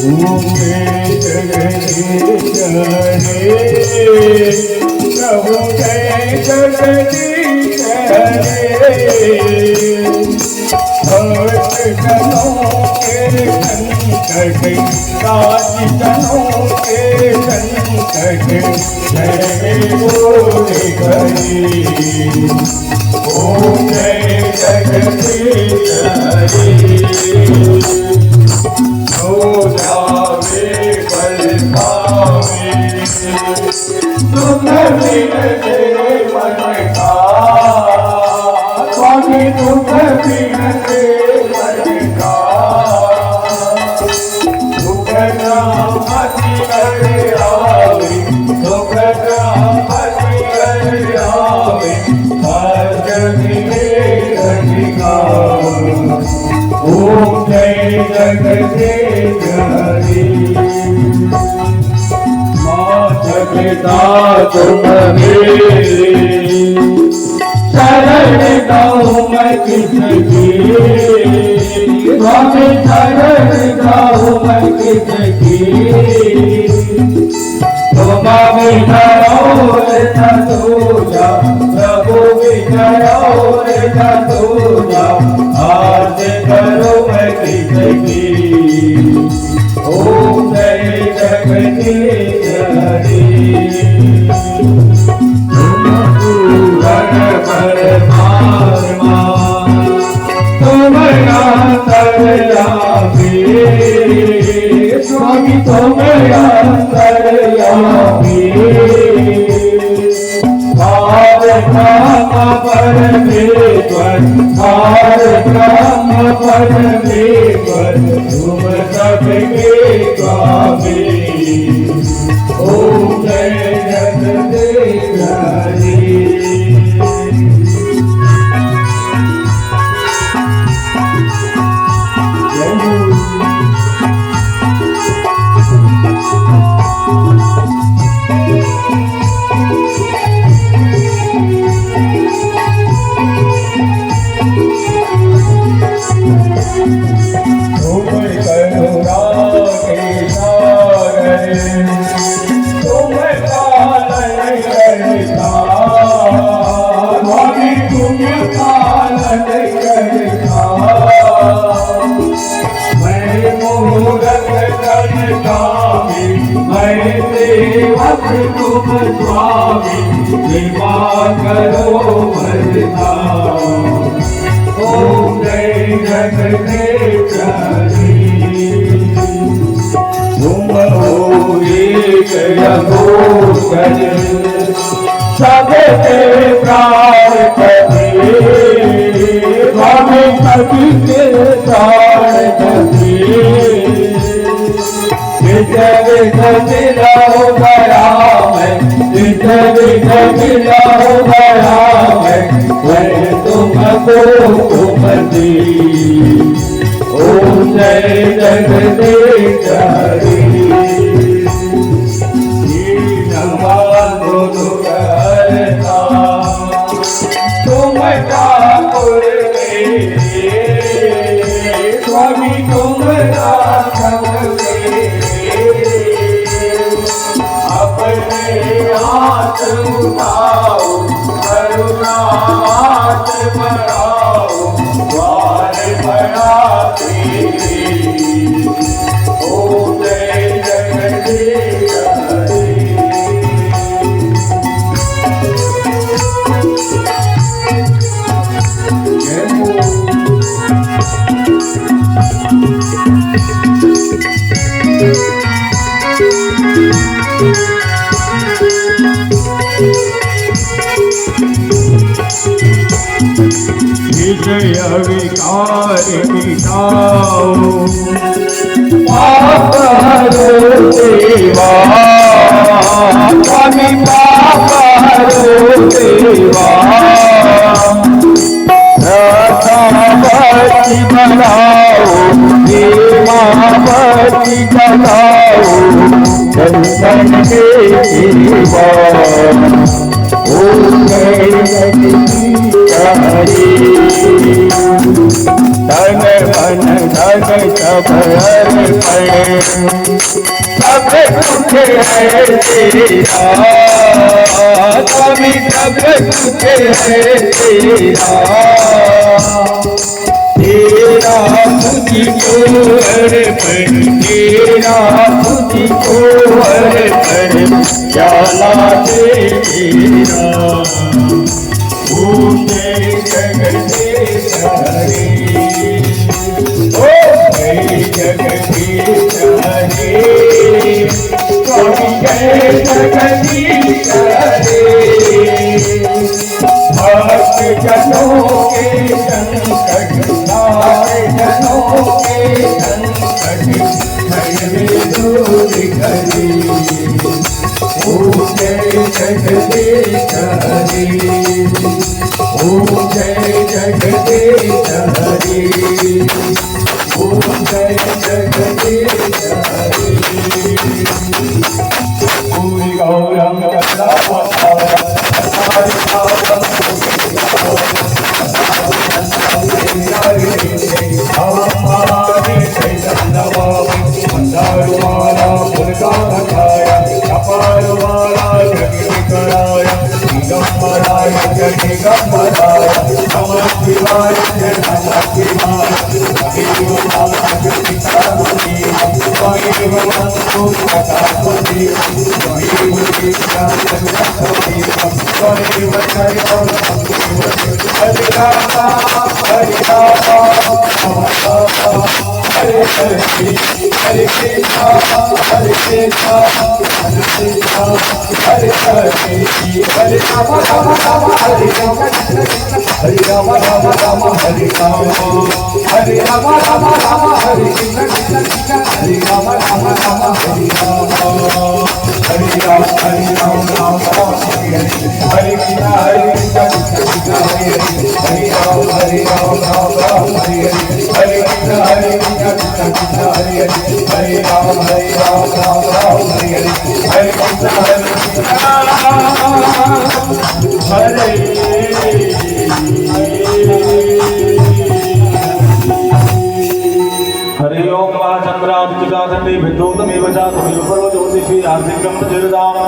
घूमे जगदीश हरे प्रभु जय जगदीश हरे भक्त जनों के संकट राज जनों के संकट जय बोले हरि ओम जय जगदीश हरे हो जावे बल पावे तुम बिन तेरे मन का स्वामी तुम बिन तेरे मन का दुख नाम हरि हरि आवे दुख नाम हरि हरि आवे भजन में अधिका ओम जय जगदीश हरि माँ जगदा तुम मेरे शरण गाऊं मैं किसकी स्वामी शरण गाऊं मैं किसकी तुम विजयोर दूजा प्रभु विजयोर दूजा आज करो मैं किसकी ओम जय जगदीश हरि तुम स्वामी तुम परमेश्वर परमेश्वर तुम सबके स्वामी ओम जय जगदीश हरि तुम स्वामी कृपा करो भजना ओम जय जगदीश हरि तुम हो एक यहोकर सबके प्राण पति स्वामी सभी के प्राण पति मिला हो गया मैं तुमको घूमती ओम जय जगदीश हरि तुम ठाकुर स्वामी तुम हाथ उठाओ करुणा हाथ बढ़ाओ द्वार बढ़ाते ओम जय जगदीश हरि विजय विकार मिटाओ पाप हरो देवा स्वामी पाप हरो देवा रथावती बनाओ देवावती बनाओ चंदन के देवा ओम जय जगदीश हरि तन मन धन सब अर्पण सब कुछ है तेरा स्वामी सब कुछ है तेरा तेरा तुझको अर्पण तेरा तुझको अर्पण प्याला दे तेरा जय जगदीश हरे ओ जय जगदीश हरे स्वामी जय जगदीश हरे भक्त जनों के संकट सारे जनों के संकट भय दूर करे ओ जय जगदीश हरे ओ जय जगदीश हरे ओ जय जगदीश हरे पूरी Gaurang Hare Krishna, Hare Krishna, Hare Krishna, Hare Krishna, Hare Rama, Rama Rama, Hare Rama, Hare Rama, Rama Rama, Hare Rama, Hare Rama, Rama Rama, Hare Krishna, Krishna Krishna, Hare Rama, Rama Rama, Hare Rama, Hare Rama, Hare Rama, Rama Rama, Hare Hare Krishna, Hare Krishna, Krishna Krishna, Hare Hare Rama, Hare Rama, Rama Rama, Hare Hare Krishna, Hare Krishna, Krishna Krishna, Hare Hare Rama, Hare Rama, Rama Rama, Hare Hare Krishna, Hare Krishna, Hari ओम चंद्रादित्य विद्योतमेव च तमेव परो ज्योतिषी आर्थिकं चिरदाम।